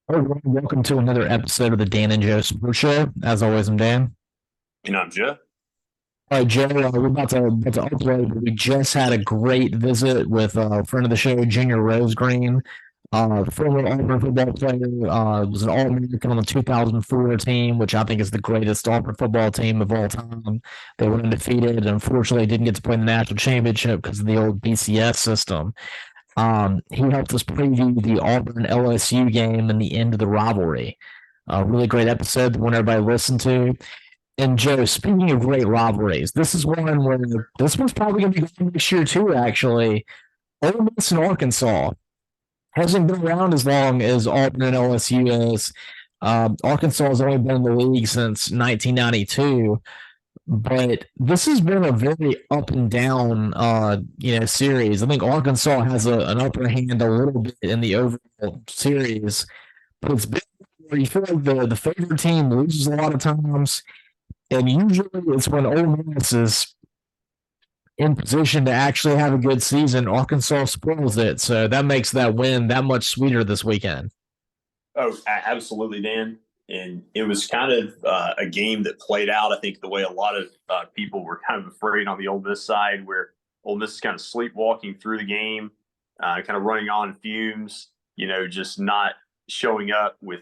Hey, welcome to another episode of the Dan and Joe Sports Show. As always, I'm Dan. And I'm Jeff. All right, Joe, we're about to upload, but we just had a great visit with a friend of the show, Junior Rose Green, former Auburn football player, was an All-American on the 2004 team, which I think is the greatest Auburn football team of all time. They were undefeated and unfortunately didn't get to play in the national championship because of the old BCS system. He helped us preview the Auburn LSU game and the end of the rivalry. A really great episode, the one everybody listened to. And Joe, speaking of great rivalries, this is one where this one's probably going to be going next year too. Actually, Ole Miss and Arkansas hasn't been around as long as Auburn and LSU is. Arkansas has only been in the league since 1992, but this has been a very up and down, series. I think Arkansas has an upper hand a little bit in the overall series, but it's been where you feel like the favorite team loses a lot of times, and usually it's when Ole Miss is in position to actually have a good season. Arkansas spoils it, so that makes that win that much sweeter this weekend. Oh, absolutely, Dan. And it was kind of a game that played out, I think, the way a lot of people were kind of afraid on the Ole Miss side, where Ole Miss is kind of sleepwalking through the game, kind of running on fumes, just not showing up with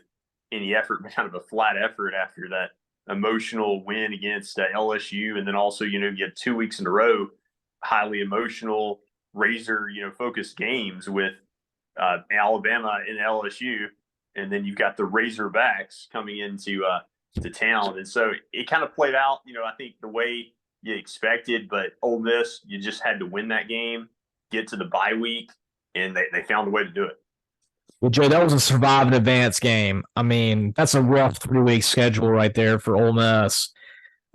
any effort, but kind of a flat effort after that emotional win against LSU. And then also, you get 2 weeks in a row, highly emotional, razor, focused games with Alabama and LSU, and then you've got the Razorbacks coming into to town, and so it kind of played out, I think the way you expected. But Ole Miss, you just had to win that game, get to the bye week, and they found a way to do it. Well, Joe, that was a survive and advance game. I mean, that's a rough 3 week schedule right there for Ole Miss.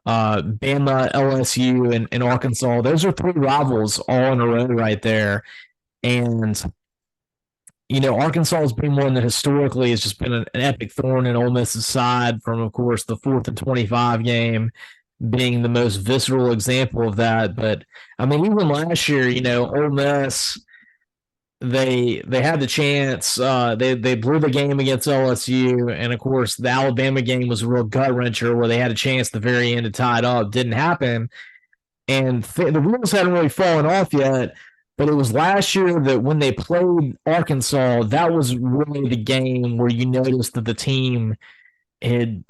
Bama, LSU, and Arkansas. Those are three rivals all in a row right there. And Arkansas has been one that historically has just been an epic thorn in Ole Miss's side. From, of course, the 4th and 25 game being the most visceral example of that. But I mean, even last year, Ole Miss they had the chance. They blew the game against LSU, and of course the Alabama game was a real gut wrencher where they had a chance at the very end to tie it up. Didn't happen, and the wheels hadn't really fallen off yet. But it was last year that when they played Arkansas, that was really the game where you noticed that the team had,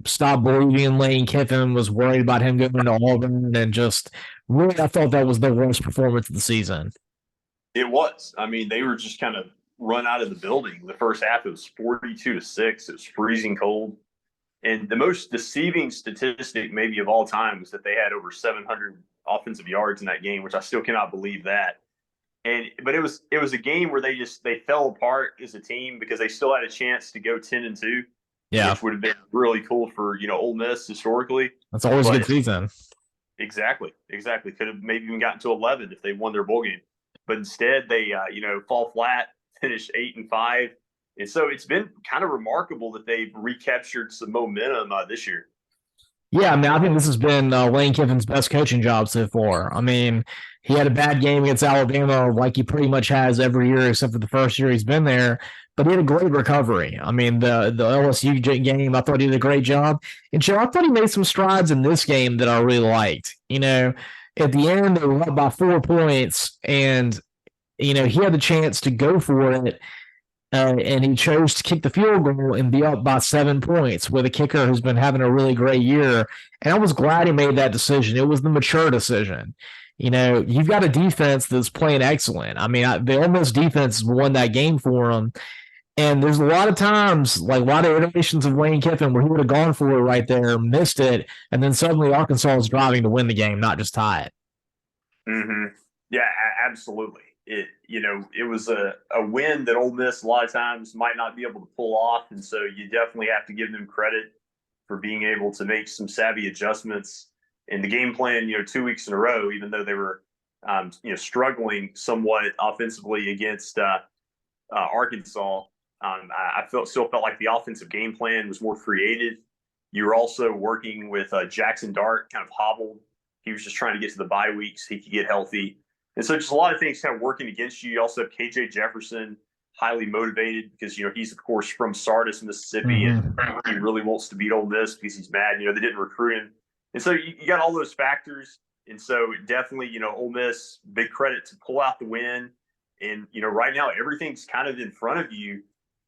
stopped believing in Lane Kiffin, was worried about him going to Auburn, and just really, I thought that was the worst performance of the season. It was. I mean, they were just kind of run out of the building. The first half, it was 42-6. It was freezing cold. And the most deceiving statistic maybe of all time was that they had over 700 offensive yards in that game, which I still cannot believe that. But it was a game where they fell apart as a team because they still had a chance to go 10-2, Yeah, which would have been really cool for Ole Miss historically. that's always a good But season. exactly, could have maybe even gotten to 11 if they won their bowl game. But instead, they fall flat, finish 8-5, and so it's been kind of remarkable that they've recaptured some momentum this year. Yeah, I mean, I think this has been Lane Kiffin's best coaching job so far. I mean, he had a bad game against Alabama, like he pretty much has every year, except for the first year he's been there. But he had a great recovery. I mean, the LSU game, I thought he did a great job. And Joe, I thought he made some strides in this game that I really liked. At the end, they were up by 4 points, and he had the chance to go for it, and he chose to kick the field goal and be up by 7 points with a kicker who's been having a really great year. And I was glad he made that decision. It was the mature decision. You've got a defense that's playing excellent. I mean, the Ole Miss defense won that game for him. And there's a lot of times, like a lot of iterations of Wayne Kiffin, where he would have gone for it right there, missed it, and then suddenly Arkansas is driving to win the game, not just tie it. Mm-hmm. Yeah, absolutely. It was a win that Ole Miss a lot of times might not be able to pull off, and so you definitely have to give them credit for being able to make some savvy adjustments in the game plan. 2 weeks in a row, even though they were struggling somewhat offensively against Arkansas. I still felt like the offensive game plan was more creative. You were also working with Jackson Dart, kind of hobbled. He was just trying to get to the bye weeks. He could get healthy. And so just a lot of things kind of working against you. You also have KJ Jefferson highly motivated because he's of course from Sardis, Mississippi, and Mm-hmm. he really wants to beat Ole Miss because he's mad. They didn't recruit him, and so you got all those factors. And so definitely, Ole Miss, big credit to pull out the win. And right now everything's kind of in front of you.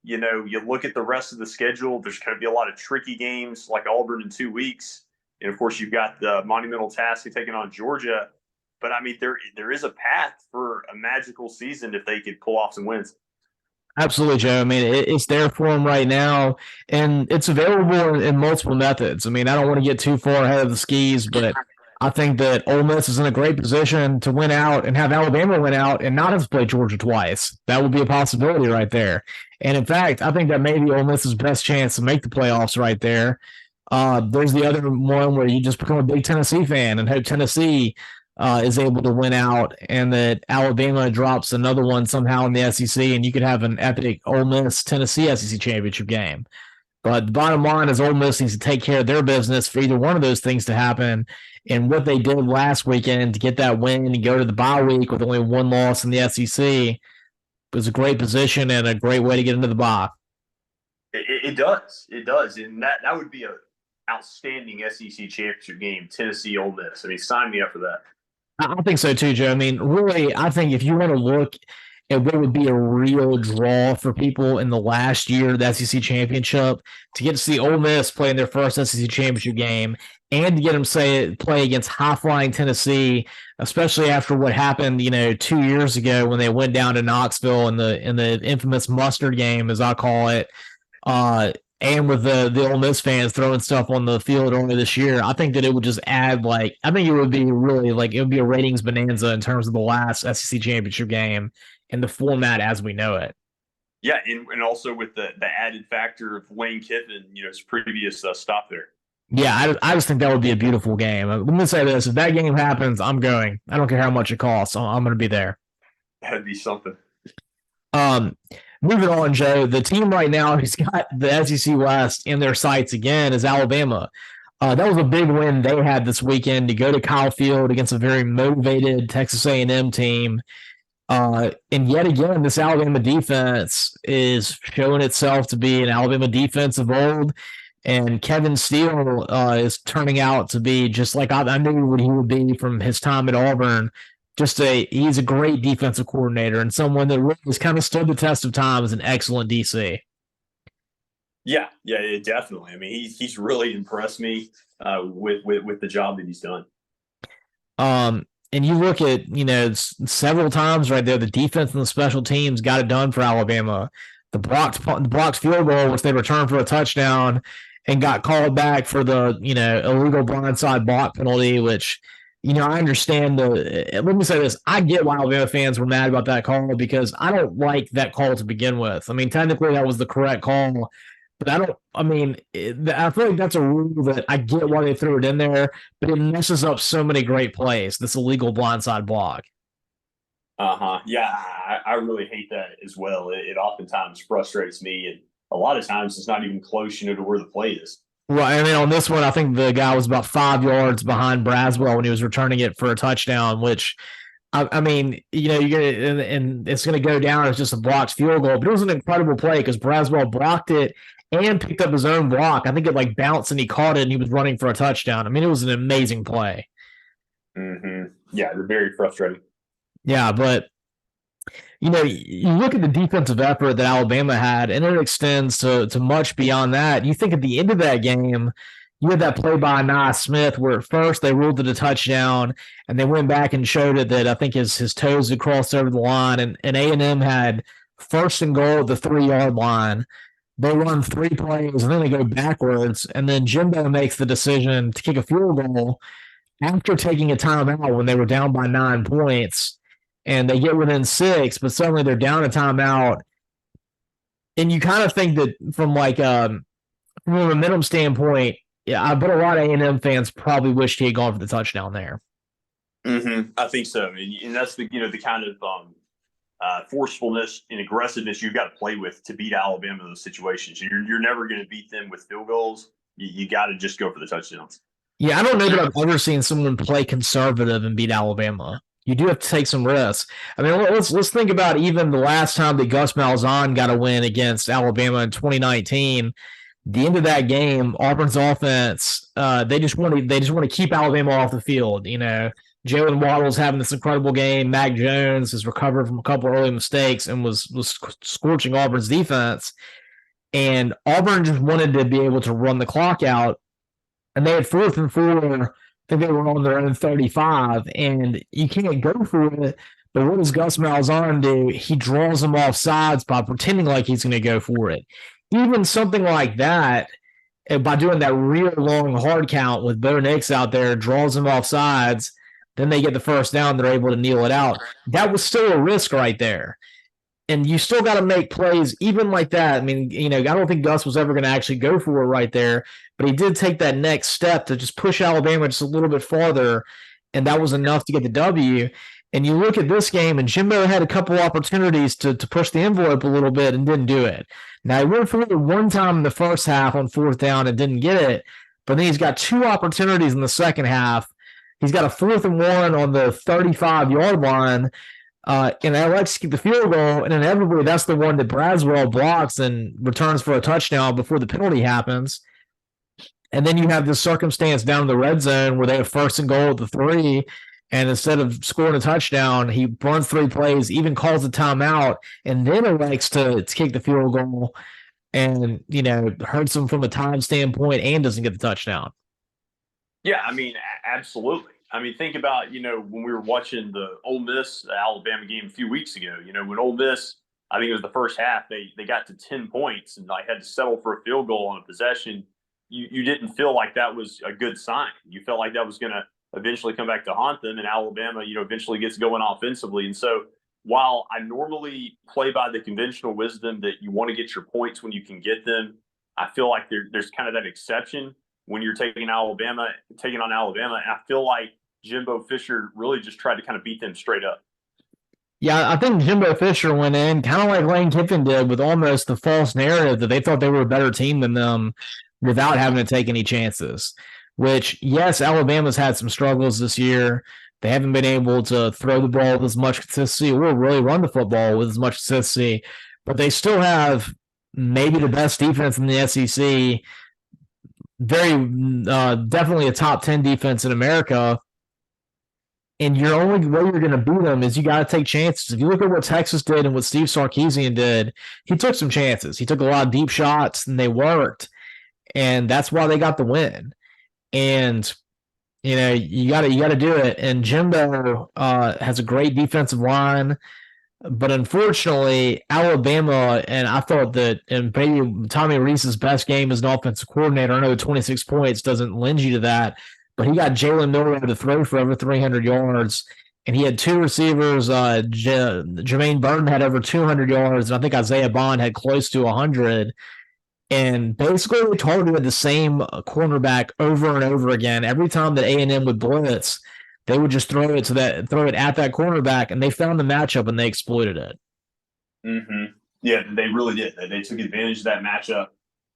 You look at the rest of the schedule. There's going to be a lot of tricky games like Auburn in 2 weeks, and of course you've got the monumental task of taking on Georgia. But I mean, there is a path for a magical season if they could pull off some wins. Absolutely, Joe. I mean, it's there for them right now, and it's available in multiple methods. I mean, I don't want to get too far ahead of the skis, but I think that Ole Miss is in a great position to win out and have Alabama win out and not have to play Georgia twice. That would be a possibility right there. And in fact, I think that may be Ole Miss's best chance to make the playoffs right there. There's the other one where you just become a big Tennessee fan and hope Tennessee is able to win out, and that Alabama drops another one somehow in the SEC, and you could have an epic Ole Miss Tennessee SEC championship game. But the bottom line is Ole Miss needs to take care of their business for either one of those things to happen. And what they did last weekend to get that win and go to the bye week with only one loss in the SEC was a great position and a great way to get into the bye. It does, and that would be a outstanding SEC championship game, Tennessee Ole Miss. I mean, sign me up for that. I think so too, Joe. I mean, really, I think if you want to look at what would be a real draw for people in the last year of the SEC championship, to get to see Ole Miss play in their first SEC championship game and to get them play against high-flying Tennessee, especially after what happened, 2 years ago when they went down to Knoxville in the infamous mustard game, as I call it. And with the Ole Miss fans throwing stuff on the field earlier this year, I think that it would just add I think it would be really it would be a ratings bonanza in terms of the last SEC championship game and the format as we know it. Yeah, and also with the added factor of Lane Kiffin, his previous stop there. Yeah, I just think that would be a beautiful game. Let me say this: if that game happens, I'm going. I don't care how much it costs. I'm going to be there. That'd be something. Moving on, Joe, the team right now who's got the SEC West in their sights again is Alabama. That was a big win they had this weekend to go to Kyle Field against a very motivated Texas A&M team. And yet again, this Alabama defense is showing itself to be an Alabama defense of old. And Kevin Steele is turning out to be just like I knew what he would be from his time at Auburn. He's a great defensive coordinator and someone that really has kind of stood the test of time as an excellent DC. Yeah, definitely. I mean, he's really impressed me with the job that he's done. And you look at several times right there, the defense and the special teams got it done for Alabama. The blocked field goal, which they returned for a touchdown, and got called back for the illegal blindside block penalty, which. I understand let me say this. I get why Alabama fans were mad about that call because I don't like that call to begin with. I mean, technically that was the correct call, but I feel like that's a rule that I get why they threw it in there, but it messes up so many great plays, this illegal blindside block. Yeah, I really hate that as well. It oftentimes frustrates me, and a lot of times it's not even close, to where the play is. Right. I mean, on this one, I think the guy was about 5 yards behind Braswell when he was returning it for a touchdown, which, I mean, you're gonna and it's going to go down as just a blocked field goal. But it was an incredible play because Braswell blocked it and picked up his own block. I think it bounced and he caught it and he was running for a touchdown. I mean, it was an amazing play. Mm-hmm. Yeah, they're very frustrating. Yeah, but you look at the defensive effort that Alabama had, and it extends to much beyond that. You think at the end of that game, you had that play by Nye Smith where at first they ruled it a touchdown, and they went back and showed it that I think his toes had crossed over the line, and A&M had first and goal at the 3-yard line. They run 3 plays, and then they go backwards, and then Jimbo makes the decision to kick a field goal after taking a timeout when they were down by 9 points. And they get within 6, but suddenly they're down a timeout. And you kind of think that from a momentum standpoint, yeah, I bet a lot of A&M fans probably wished he had gone for the touchdown there. Mm-hmm. I think so, and that's the kind of forcefulness and aggressiveness you've got to play with to beat Alabama in those situations. You're never going to beat them with field goals. You got to just go for the touchdowns. Yeah, I don't know that I've ever seen someone play conservative and beat Alabama. You do have to take some risks. I mean, let's think about even the last time that Gus Malzahn got a win against Alabama in 2019. The end of that game, Auburn's offense, they just want to keep Alabama off the field. You know, Jalen Waddle's having this incredible game. Mac Jones has recovered from a couple early mistakes and was scorching Auburn's defense. And Auburn just wanted to be able to run the clock out. And they had 4th and 4. I think they were on their own 35. And you can't go for it. But what does Gus Malzahn do? He draws them off sides by pretending like he's going to go for it. Even something like that, by doing that real long hard count with Bo Nix out there, draws them off sides. Then they get the first down. They're able to kneel it out. That was still a risk right there. And you still got to make plays even like that. I mean, you know, I don't think Gus was ever going to actually go for it right there, but he did take that next step to just push Alabama just a little bit farther, and that was enough to get the W. And you look at this game, and Jimbo had a couple opportunities to push the envelope a little bit and didn't do it. Now, he went for it one time in the first half on 4th down and didn't get it, but then he's got 2 opportunities in the second half. He's got a 4th and 1 on the 35-yard line, and I like to keep the field goal, and inevitably that's the one that Braswell blocks and returns for a touchdown before the penalty happens. And then you have this circumstance down in the red zone where they have 1st and goal at the 3, and instead of scoring a touchdown, he runs 3 plays, even calls a timeout, and then elects to kick the field goal and, you know, hurts him from a time standpoint and doesn't get the touchdown. Yeah, I mean, absolutely. I mean, think about, you know, when we were watching the Ole Miss Alabama game a few weeks ago, you know, when Ole Miss, I think it was the first half, they got to 10 points and like had to settle for a field goal on a possession. You didn't feel like that was a good sign. You felt like that was going to eventually come back to haunt them, and Alabama, you know, eventually gets going offensively. And so while I normally play by the conventional wisdom that you want to get your points when you can get them, I feel like there's kind of that exception when you're taking on Alabama. And I feel like Jimbo Fisher really just tried to kind of beat them straight up. Yeah, I think Jimbo Fisher went in kind of like Lane Kiffin did with almost the false narrative that they thought they were a better team than them without having to take any chances, which, yes, Alabama's had some struggles this year. They haven't been able to throw the ball with as much consistency or really run the football with as much consistency, but they still have maybe the best defense in the SEC, definitely a top 10 defense in America. And your only way you're going to beat them is you got to take chances. If you look at what Texas did and what Steve Sarkisian did, he took some chances. He took a lot of deep shots, and they worked, and that's why they got the win. And you know, you got to do it. And Jimbo has a great defensive line, but unfortunately, Alabama, and I thought that, and maybe Tommy Reese's best game as an offensive coordinator. I know 26 points doesn't lend you to that. But he got Jalen Miller to throw for over 300 yards, and he had 2 receivers. Jermaine Burton had over 200 yards, and I think Isaiah Bond had close to 100. And basically, they targeted the same cornerback over and over again. Every time that A&M would blitz, they would just throw it at that cornerback, and they found the matchup and they exploited it. Mm-hmm. Yeah, they really did. They took advantage of that matchup.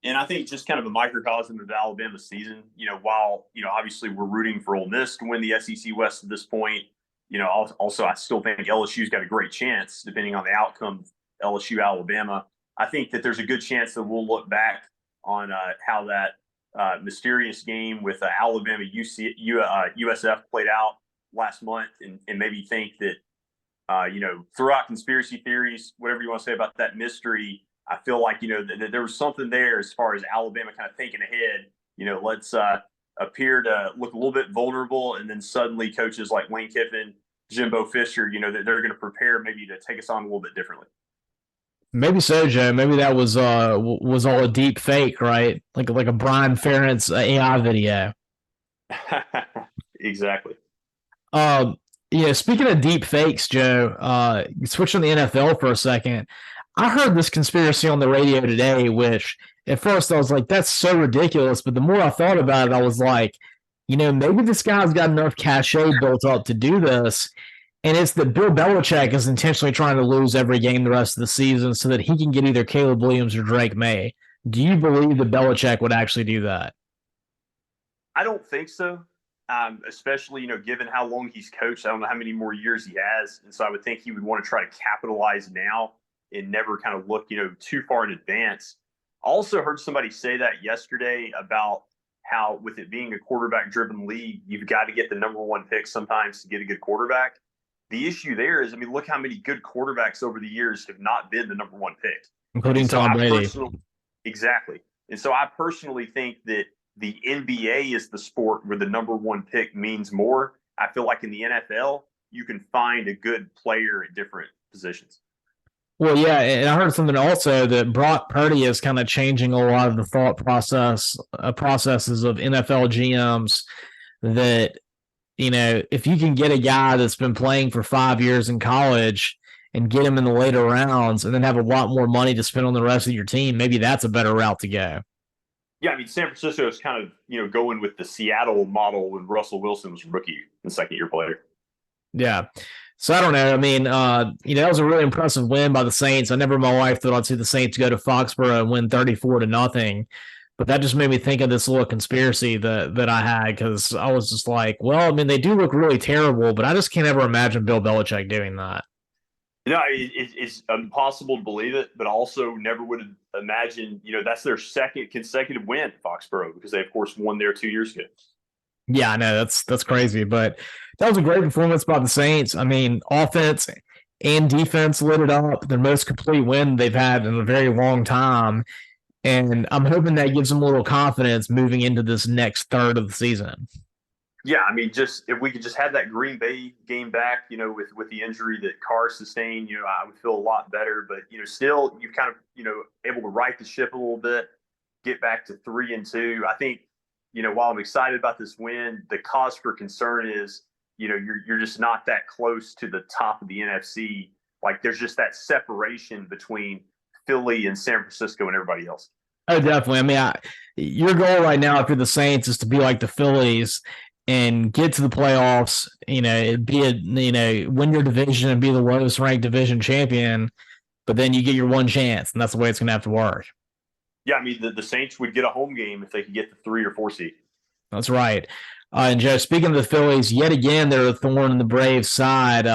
And I think just kind of a microcosm of Alabama's season, you know, while, you know, obviously we're rooting for Ole Miss to win the SEC West at this point, you know, also I still think LSU's got a great chance, depending on the outcome of LSU Alabama. I think that there's a good chance that we'll look back on how that mysterious game with Alabama USF played out last month and maybe think that, you know, throughout conspiracy theories, whatever you want to say about that mystery, I feel like, you know, there was something there as far as Alabama kind of thinking ahead, you know, let's appear to look a little bit vulnerable. And then suddenly coaches like Lane Kiffin, Jimbo Fisher, you know, they're going to prepare maybe to take us on a little bit differently. Maybe so, Joe. Maybe that was all a deep fake, right? Like a Brian Ferentz AI video. Exactly. Yeah, speaking of deep fakes, Joe, switching to the NFL for a second, I heard this conspiracy on the radio today, which at first I was like, that's so ridiculous. But the more I thought about it, I was like, you know, maybe this guy's got enough cachet built up to do this. And it's that Bill Belichick is intentionally trying to lose every game the rest of the season so that he can get either Caleb Williams or Drake May. Do you believe that Belichick would actually do that? I don't think so. especially, given how long he's coached. I don't know how many more years he has. And so I would think he would want to try to capitalize now and never kind of look, too far in advance. Also heard somebody say that yesterday about how with it being a quarterback-driven league, you've got to get the number one pick sometimes to get a good quarterback. The issue there is, look how many good quarterbacks over the years have not been the number one pick. including Tom Brady. Exactly. And so I personally think that the NBA is the sport where the number one pick means more. I feel like in the NFL, you can find a good player at different positions. Well, yeah, and I heard something also that Brock Purdy is kind of changing a lot of the thought processes of NFL GMs. That if you can get a guy that's been playing for 5 years in college and get him in the later rounds, and then have a lot more money to spend on the rest of your team, maybe that's a better route to go. Yeah, San Francisco is kind of going with the Seattle model when Russell Wilson was rookie and second-year player. Yeah. So I don't know. That was a really impressive win by the Saints. I never in my life thought I'd see the Saints go to Foxborough and win 34-0. But that just made me think of this little conspiracy that I had, because I was just like, well, they do look really terrible, but I just can't ever imagine Bill Belichick doing that. It's impossible to believe it, but also never would have imagined, that's their second consecutive win at Foxborough, because they, of course, won there 2 years ago. Yeah, I know that's crazy, but that was a great performance by the Saints. Offense and defense lit it up. Their most complete win they've had in a very long time, and I'm hoping that gives them a little confidence moving into this next third of the season. Yeah, just if we could just have that Green Bay game back, with the injury that Carr sustained, I would feel a lot better. But still, you kind of able to right the ship a little bit, get back to 3-2. I think. While I'm excited about this win, the cause for concern is, you're just not that close to the top of the NFC. Like, there's just that separation between Philly and San Francisco and everybody else. Oh, definitely. Your goal right now, if you're the Saints, is to be like the Phillies and get to the playoffs. Win your division and be the lowest ranked division champion. But then you get your one chance, and that's the way it's going to have to work. Yeah, the Saints would get a home game if they could get the 3 or 4 seed. That's right. And Joe, speaking of the Phillies, yet again they're a thorn in the Braves' side.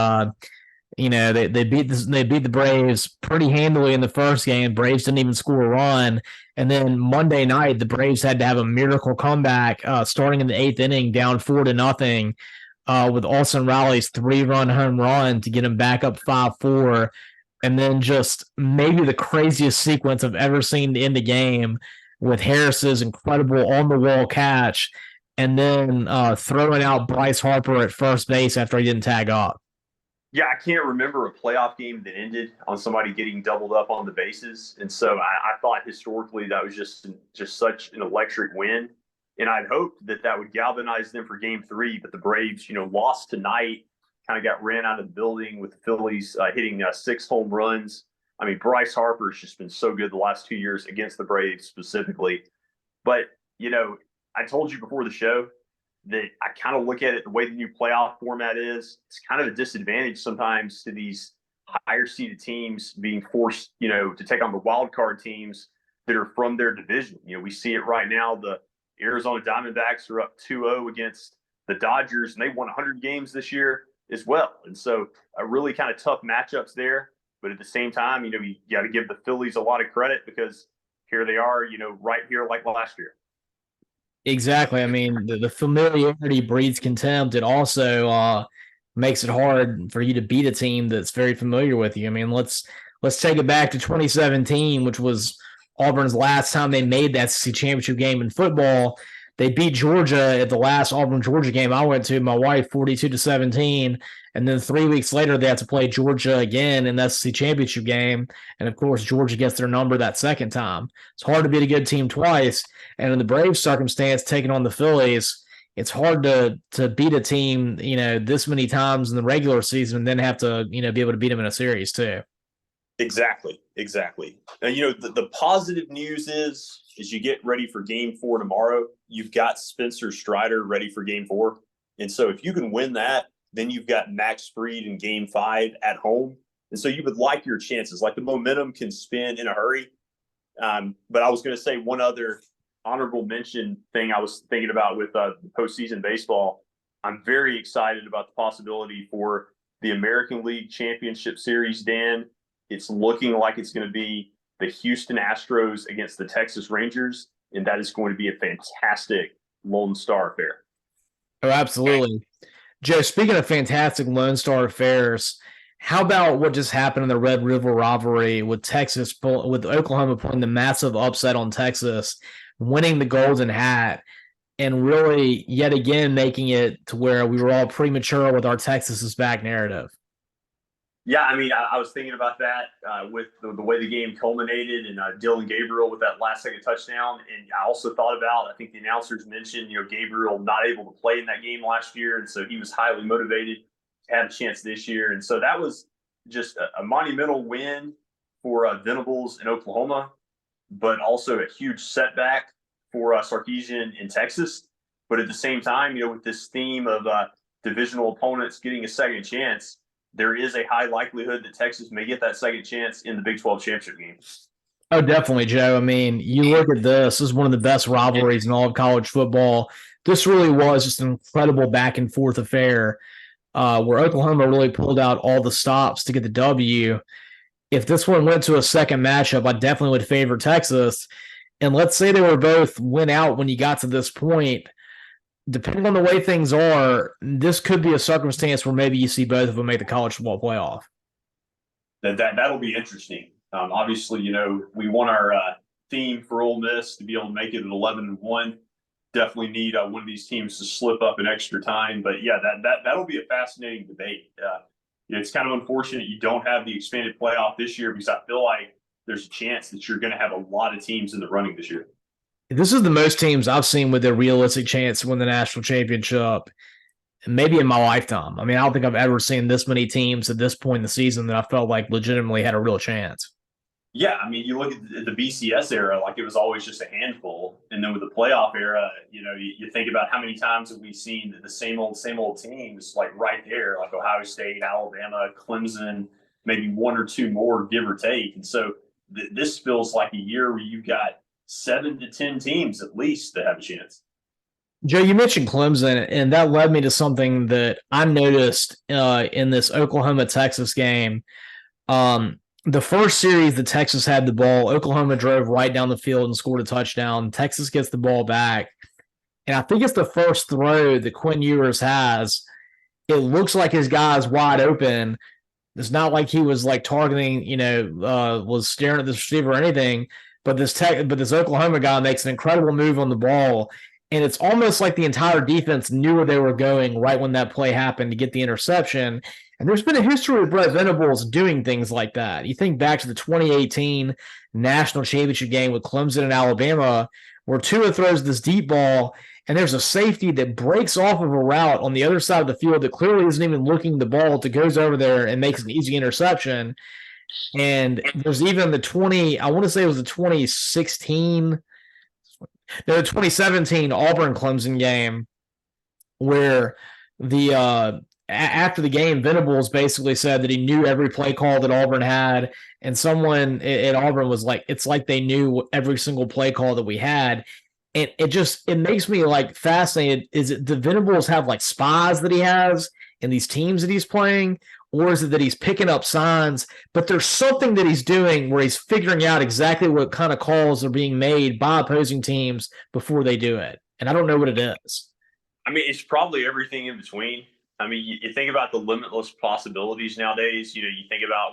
They beat the Braves pretty handily in the first game. Braves didn't even score a run, and then Monday night the Braves had to have a miracle comeback, starting in the 8th inning, down 4-0, with Austin Riley's 3-run home run to get him back up 5-4. And then just maybe the craziest sequence I've ever seen to end the game, with Harris's incredible on-the-wall catch, and then throwing out Bryce Harper at first base after he didn't tag up. Yeah, I can't remember a playoff game that ended on somebody getting doubled up on the bases. And so I thought historically that was just such an electric win. And I'd hoped that would galvanize them for game 3. But the Braves, lost tonight. Kind of got ran out of the building with the Phillies hitting 6 home runs. Bryce Harper has just been so good the last 2 years against the Braves specifically. But, I told you before the show that I kind of look at it the way the new playoff format is. It's kind of a disadvantage sometimes to these higher seeded teams being forced, to take on the wild card teams that are from their division. We see it right now. The Arizona Diamondbacks are up 2-0 against the Dodgers, and they won 100 games this year as well. And so a really kind of tough matchups there. But at the same time, you got to give the Phillies a lot of credit, because here they are, right here like last year. Exactly. The familiarity breeds contempt. It also makes it hard for you to beat a team that's very familiar with you. Let's take it back to 2017, which was Auburn's last time they made that SEC championship game in football. They beat Georgia at the last Auburn-Georgia game I went to, my wife, 42-17. And then 3 weeks later, they had to play Georgia again in the SEC championship game. And, of course, Georgia gets their number that second time. It's hard to beat a good team twice. And in the Braves circumstance, taking on the Phillies, it's hard to beat a team, this many times in the regular season and then have to, be able to beat them in a series too. Exactly. And, the positive news is you get ready for game 4 tomorrow, you've got Spencer Strider ready for game 4. And so if you can win that, then you've got Max Fried in game 5 at home. And so you would like your chances. Like, the momentum can spin in a hurry. But I was going to say one other honorable mention thing I was thinking about with postseason baseball. I'm very excited about the possibility for the American League Championship Series, Dan. It's looking like it's going to be the Houston Astros against the Texas Rangers, and that is going to be a fantastic Lone Star affair. Oh, absolutely. Joe, speaking of fantastic Lone Star affairs, how about what just happened in the Red River Rivalry with with Oklahoma pulling the massive upset on Texas, winning the Golden Hat, and really yet again making it to where we were all premature with our Texas is back narrative? Yeah, I mean, I was thinking about that with the way the game culminated and Dylan Gabriel with that last second touchdown. And I also thought about, I think the announcers mentioned, Gabriel not able to play in that game last year. And so he was highly motivated to have a chance this year. And so that was just a monumental win for Venables in Oklahoma, but also a huge setback for Sarkisian in Texas. But at the same time, with this theme of divisional opponents getting a second chance, there is a high likelihood that Texas may get that second chance in the Big 12 championship game. Oh, definitely, Joe. I mean, you look at this is one of the best rivalries in all of college football. This really was just an incredible back and forth affair where Oklahoma really pulled out all the stops to get the W. If this one went to a second matchup, I definitely would favor Texas. And let's say they were both win out when you got to this point. Depending on the way things are, this could be a circumstance where maybe you see both of them make the college football playoff. That'll be interesting. Obviously, we want our theme for Ole Miss to be able to make it at 11-1. Definitely need one of these teams to slip up in extra time. But yeah, that'll be a fascinating debate. It's kind of unfortunate you don't have the expanded playoff this year because I feel like there's a chance that you're going to have a lot of teams in the running this year. This is the most teams I've seen with a realistic chance to win the national championship, maybe in my lifetime. I mean, I don't think I've ever seen this many teams at this point in the season that I felt like legitimately had a real chance. Yeah, I mean, you look at the BCS era, like it was always just a handful. And then with the playoff era, you think about how many times have we seen the same old teams like right there, like Ohio State, Alabama, Clemson, maybe one or two more, give or take. And so this feels like a year where you've got 7 to 10 teams at least that have a chance. Joe, you mentioned Clemson, and that led me to something that I noticed in this Oklahoma-Texas game. The first series that Texas had the ball, Oklahoma drove right down the field and scored a touchdown. Texas gets the ball back. And I think it's the first throw that Quinn Ewers has. It looks like his guy's wide open. It's not like he was like targeting, was staring at the receiver or anything. But this Oklahoma guy makes an incredible move on the ball, and it's almost like the entire defense knew where they were going right when that play happened to get the interception. And there's been a history of Brett Venables doing things like that. You think back to the 2018 national championship game with Clemson and Alabama, where Tua throws this deep ball, and there's a safety that breaks off of a route on the other side of the field that clearly isn't even looking at the ball, that goes over there and makes an easy interception. And there's even I want to say it was the 2017 Auburn-Clemson game where after the game, Venables basically said that he knew every play call that Auburn had, and someone at Auburn was like, it's like they knew every single play call that we had. And it makes me like fascinated. Is it the Venables have like spies that he has in these teams that he's playing? Or is it that he's picking up signs, but there's something that he's doing where he's figuring out exactly what kind of calls are being made by opposing teams before they do it? And I don't know what it is. I mean, it's probably everything in between. I mean, you think about the limitless possibilities nowadays. You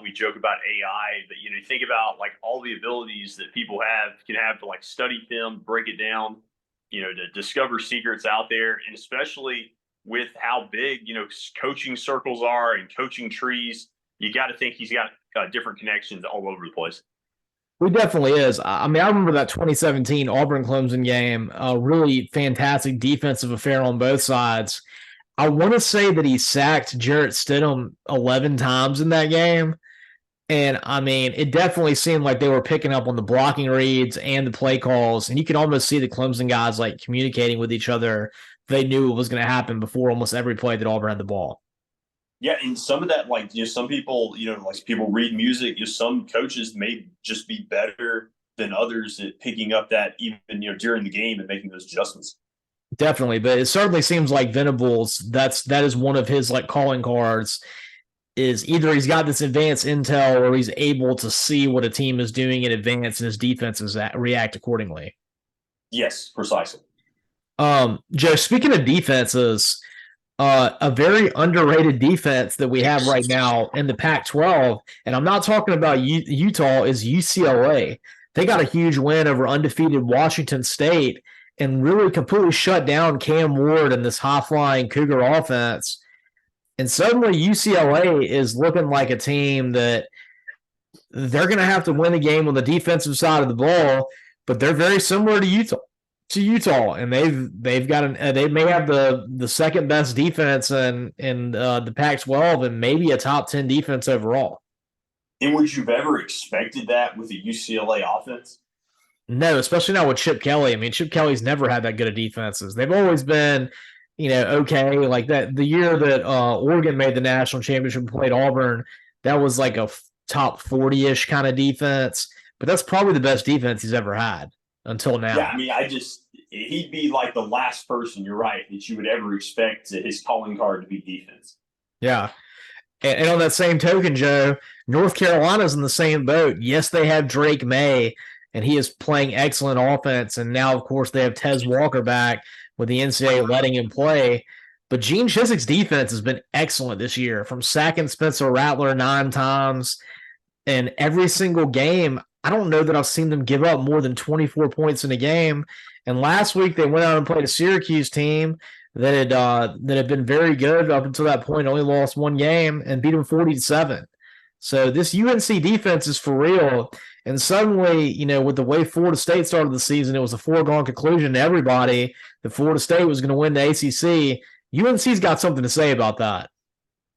we joke about AI, but, you think about like all the abilities that people can have to like study film, break it down, to discover secrets out there. And especially with how big, coaching circles are and coaching trees, you got to think he's got different connections all over the place. He definitely is. I mean, I remember that 2017 Auburn-Clemson game, a really fantastic defensive affair on both sides. I want to say that he sacked Jarrett Stidham 11 times in that game. And, I mean, it definitely seemed like they were picking up on the blocking reads and the play calls. And you could almost see the Clemson guys, like, communicating with each other. They knew what was going to happen before almost every play that Auburn had the ball. Yeah, and some of that, like, some people, like people read music. Some coaches may just be better than others at picking up that even, during the game and making those adjustments. Definitely, but it certainly seems like Venables. That is one of his like calling cards. Is either he's got this advanced intel or he's able to see what a team is doing in advance and his defenses react accordingly. Yes, precisely. Joe, speaking of defenses, a very underrated defense that we have right now in the Pac-12, and I'm not talking about Utah, is UCLA. They got a huge win over undefeated Washington State and really completely shut down Cam Ward and this high-flying Cougar offense. And suddenly UCLA is looking like a team that they're going to have to win the game on the defensive side of the ball, but they're very similar to Utah, and they've got they may have the second best defense in the Pac-12 and maybe a top 10 defense overall. And would you've ever expected that with the UCLA offense? No, especially not with Chip Kelly. I mean, Chip Kelly's never had that good of defenses. They've always been, okay. Like that, the year that Oregon made the national championship and played Auburn, that was like a top 40-ish kind of defense. But that's probably the best defense he's ever had until now. Yeah, I mean, he'd be like the last person, you're right, that you would ever expect his calling card to be defense. Yeah. And on that same token, Joe, North Carolina's in the same boat. Yes, they have Drake May, and he is playing excellent offense. And now, of course, they have Tez Walker back with the NCAA letting him play. But Gene Chiswick's defense has been excellent this year, from sacking Spencer Rattler 9 times. And every single game, I don't know that I've seen them give up more than 24 points in a game. And last week, they went out and played a Syracuse team that had been very good up until that point, only lost one game, and beat them 40-7. So this UNC defense is for real. And suddenly, with the way Florida State started the season, it was a foregone conclusion to everybody that Florida State was going to win the ACC. UNC's got something to say about that.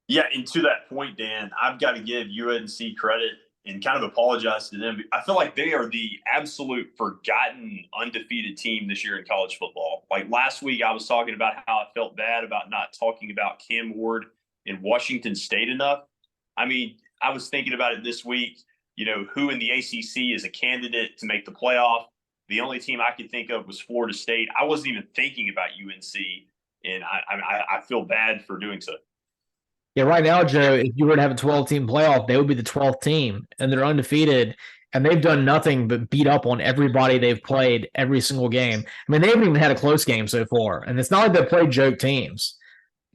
Yeah, and to that point, Dan, I've got to give UNC credit and kind of apologize to them. I feel like they are the absolute forgotten undefeated team this year in college football. Like last week, I was talking about how I felt bad about not talking about Cam Ward in Washington State enough. I mean, I was thinking about it this week, who in the ACC is a candidate to make the playoff. The only team I could think of was Florida State. I wasn't even thinking about UNC, and I feel bad for doing so. Yeah, right now, Joe, if you were to have a 12-team playoff, they would be the 12th team, and they're undefeated, and they've done nothing but beat up on everybody they've played every single game. I mean, they haven't even had a close game so far, and it's not like they've played joke teams.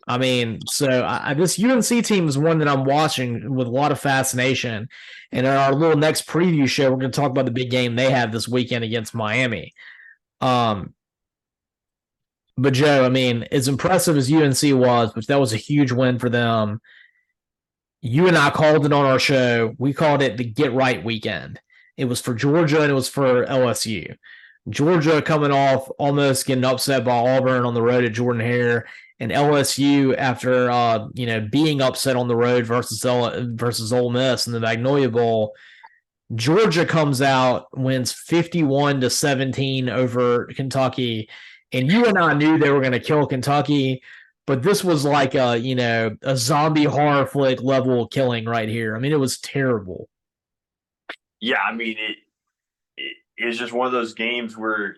I mean, so this UNC team is one that I'm watching with a lot of fascination, and in our little next preview show, we're going to talk about the big game they have this weekend against Miami. But Joe, I mean, as impressive as UNC was, which that was a huge win for them, you and I called it on our show. We called it the get right weekend. It was for Georgia and it was for LSU. Georgia coming off almost getting upset by Auburn on the road at Jordan-Hare, and LSU after being upset on the road versus Ole Miss in the Magnolia Bowl. Georgia comes out, wins 51-17 over Kentucky. And you and I knew they were going to kill Kentucky, but this was like a zombie horror flick level killing right here. I mean, it was terrible. Yeah, I mean, it's just one of those games where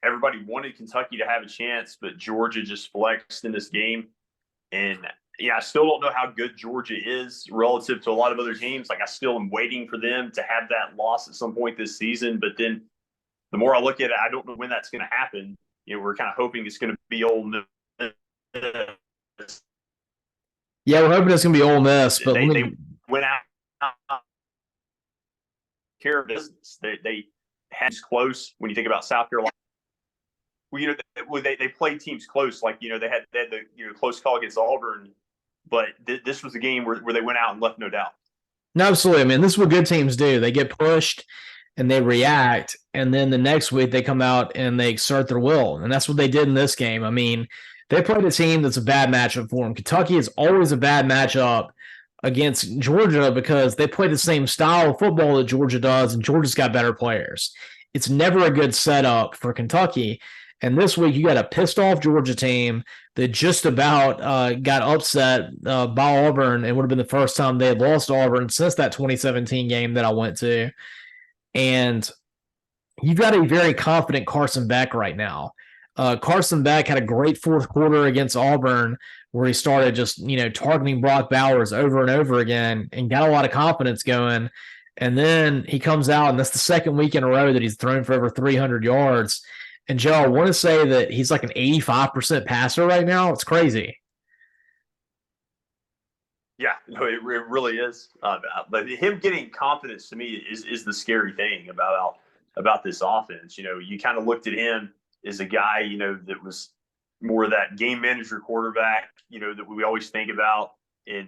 everybody wanted Kentucky to have a chance, but Georgia just flexed in this game. And I still don't know how good Georgia is relative to a lot of other teams. Like, I still am waiting for them to have that loss at some point this season. But then the more I look at it, I don't know when that's going to happen. We're kind of hoping it's going to be Ole Miss. Yeah, we're hoping it's going to be Ole Miss. But they went out care of business. They had close when you think about South Carolina. Well, they played teams close. Like, they had the close call against Auburn. But this was a game where they went out and left no doubt. No, absolutely. I mean, this is what good teams do. They get pushed and they react, and then the next week they come out and they exert their will. And that's what they did in this game. I mean, they played a team that's a bad matchup for them. Kentucky is always a bad matchup against Georgia because they play the same style of football that Georgia does, and Georgia's got better players. It's never a good setup for Kentucky. And this week you got a pissed-off Georgia team that just about got upset by Auburn. It would have been the first time they had lost to Auburn since that 2017 game that I went to. And you've got a very confident Carson Beck right now. Carson Beck had a great fourth quarter against Auburn where he started just, targeting Brock Bowers over and over again and got a lot of confidence going. And then he comes out, and that's the second week in a row that he's thrown for over 300 yards. And Joe, I want to say that he's like an 85% passer right now. It's crazy. Yeah, no, it really is. But him getting confidence to me is the scary thing about this offense. You kind of looked at him as a guy, that was more of that game manager quarterback, that we always think about. And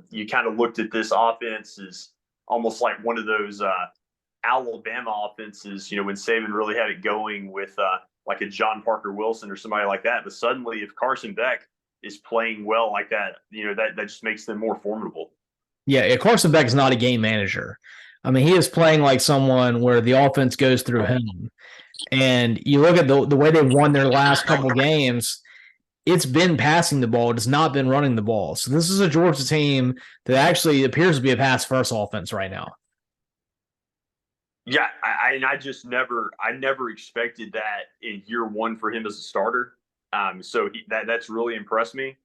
you kind of looked at this offense as almost like one of those Alabama offenses, when Saban really had it going with like a John Parker Wilson or somebody like that. But suddenly, if Carson Beck is playing well like that, that just makes them more formidable. Yeah, Carson Beck is not a game manager. I mean, he is playing like someone where the offense goes through him. And you look at the way they've won their last couple games, it's been passing the ball. It has not been running the ball. So this is a Georgia team that actually appears to be a pass-first offense right now. Yeah, I never expected that in year one for him as a starter. So that's really impressed me.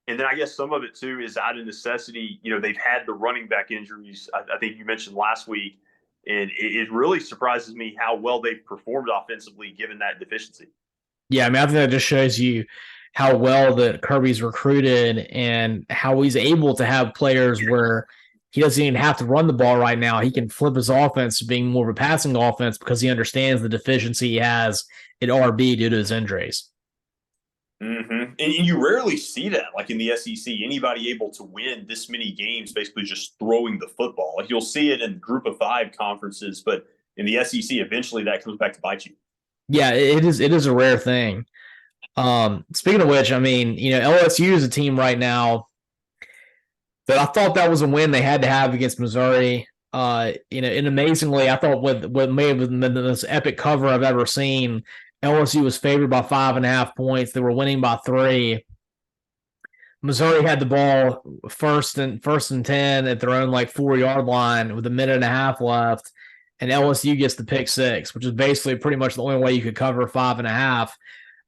And then I guess some of it too is out of necessity. They've had the running back injuries. I think you mentioned last week, and it really surprises me how well they've performed offensively given that deficiency. Yeah, I mean, I think that just shows you how well that Kirby's recruited and how he's able to have players where he doesn't even have to run the ball right now. He can flip his offense to being more of a passing offense because he understands the deficiency he has at RB due to his injuries. Mm-hmm. And you rarely see that, like in the SEC, anybody able to win this many games basically just throwing the football. Like you'll see it in Group of Five conferences, but in the SEC, eventually that comes back to bite you. Yeah, it is a rare thing. Speaking of which, I mean, LSU is a team right now that I thought that was a win they had to have against Missouri. And amazingly, I thought what may have been the most epic cover I've ever seen, LSU was favored by 5.5 points. They were winning by 3. Missouri had the ball first and 10 at their own 4-yard line with a minute and a half left, and LSU gets the pick 6, which is basically pretty much the only way you could cover 5.5.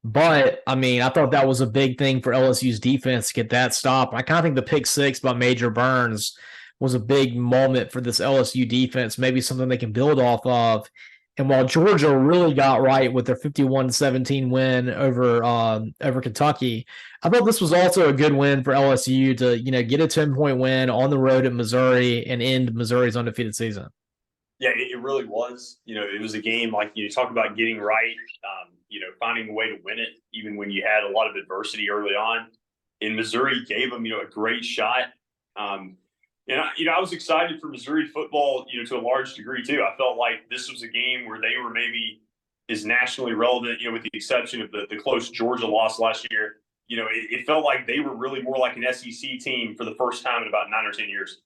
But I mean, I thought that was a big thing for LSU's defense to get that stop. I kind of think the pick 6 by Major Burns was a big moment for this LSU defense, maybe something they can build off of. And while Georgia really got right with their 51-17 win over Kentucky, I thought this was also a good win for LSU to, get a 10-point win on the road at Missouri and end Missouri's undefeated season. Yeah, it really was. It was a game like you talk about getting right, finding a way to win it, even when you had a lot of adversity early on. And Missouri gave them, a great shot. I was excited for Missouri football, to a large degree too. I felt like this was a game where they were maybe as nationally relevant, with the exception of the close Georgia loss last year. It felt like they were really more like an SEC team for the first time in about 9 or 10 years.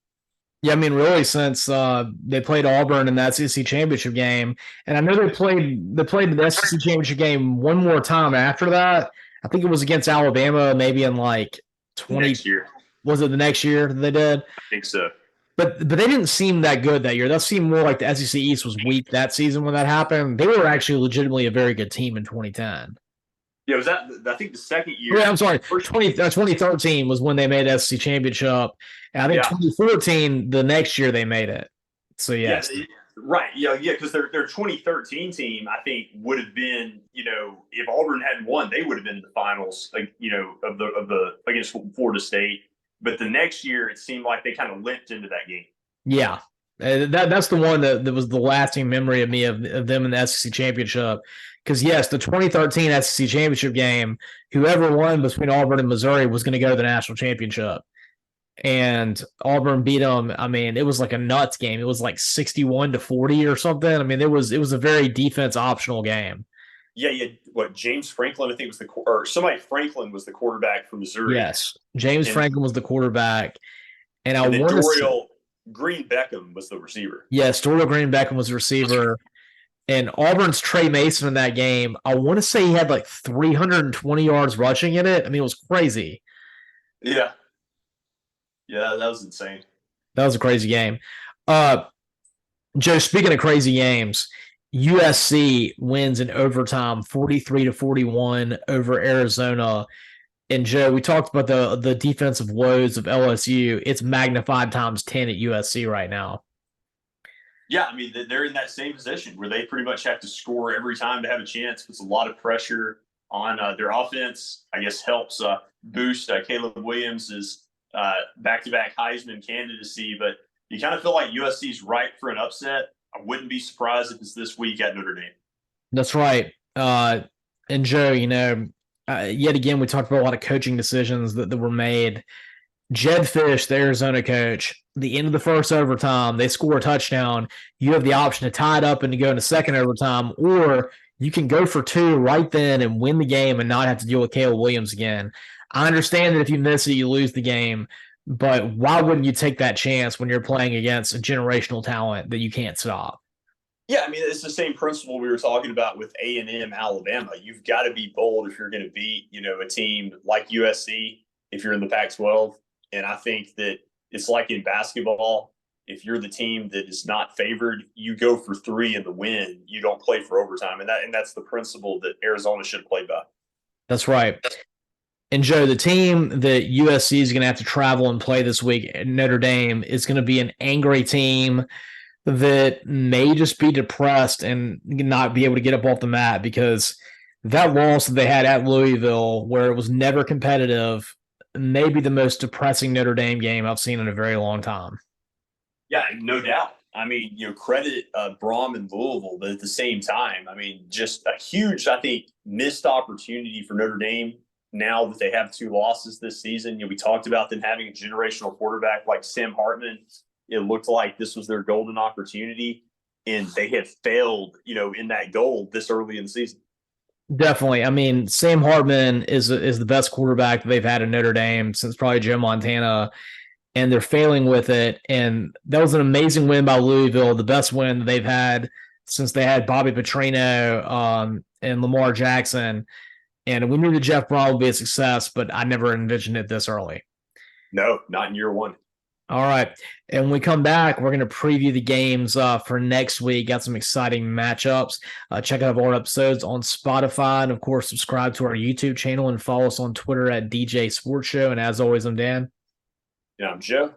Yeah, I mean, really, since they played Auburn in that SEC championship game, and I know they played the SEC championship game one more time after that. I think it was against Alabama, maybe in 20 next year. Was it the next year that they did? I think so. But they didn't seem that good that year. That seemed more like the SEC East was weak that season when that happened. They were actually legitimately a very good team in 2010. Yeah, was that? I think the second year. Yeah, I'm sorry. 2013 was when they made the SEC championship. And I think 2014, the next year they made it. So yes. Yeah, right. Yeah, because their 2013 team, I think, would have been, if Auburn hadn't won, they would have been in the finals, of the against Florida State. But the next year, it seemed like they kind of limped into that game. Yeah. That's the one that was the lasting memory of me of them in the SEC championship. Because, yes, the 2013 SEC championship game, whoever won between Auburn and Missouri was going to go to the national championship. And Auburn beat them. I mean, it was like a nuts game. It was like 61-40 or something. I mean, it was a very defense optional game. Yeah, James Franklin, I think Franklin was the quarterback for Missouri. Yes, James Franklin was the quarterback. And Dorial Green Beckham was the receiver. Yes, Dorial Green Beckham was the receiver. And Auburn's Trey Mason in that game, I want to say he had 320 yards rushing in it. I mean, it was crazy. Yeah. Yeah, that was insane. That was a crazy game. Joe, speaking of crazy games, USC wins in overtime 43-41 over Arizona. And Joe, we talked about the defensive woes of LSU. It's magnified times 10 at USC right now. Yeah, I mean, they're in that same position where they pretty much have to score every time to have a chance. Puts a lot of pressure on their offense. I guess helps boost Caleb Williams' back-to-back Heisman candidacy. But you kind of feel like USC's ripe for an upset. I wouldn't be surprised if it's this week at Notre Dame. That's right. And Joe, yet again, we talked about a lot of coaching decisions that were made. Jed Fish, the Arizona coach, the end of the first overtime, they score a touchdown. You have the option to tie it up and to go into second overtime, or you can go for two right then and win the game and not have to deal with Caleb Williams again. I understand that if you miss it, you lose the game, but why wouldn't you take that chance when you're playing against a generational talent that you can't stop? Yeah, I mean, it's the same principle we were talking about with A&M Alabama. You've got to be bold if you're going to beat, a team like USC if you're in the Pac-12. And I think that it's like in basketball. If you're the team that is not favored, you go for three in the win. You don't play for overtime. And that's the principle that Arizona should play by. That's right. And Joe, the team that USC is going to have to travel and play this week at Notre Dame is going to be an angry team that may just be depressed and not be able to get up off the mat, because that loss that they had at Louisville, where it was never competitive, may be the most depressing Notre Dame game I've seen in a very long time. Yeah, no doubt. I mean, credit Brom and Louisville, but at the same time, I mean, just a huge, I think, missed opportunity for Notre Dame now that they have two losses this season. We talked about them having a generational quarterback like Sam Hartman. It looked like this was their golden opportunity, and they have failed, in that goal this early in the season. Definitely. I mean, Sam Hartman is the best quarterback that they've had in Notre Dame since probably Joe Montana, and they're failing with it. And that was an amazing win by Louisville, the best win that they've had since they had Bobby Petrino and Lamar Jackson. And we knew that Jeff Brom would be a success, but I never envisioned it this early. No, not in year one. All right. And when we come back, we're going to preview the games for next week. Got some exciting matchups. Check out our episodes on Spotify. And, of course, subscribe to our YouTube channel and follow us on Twitter at DJ Sports Show. And as always, I'm Dan. Yeah, I'm Joe.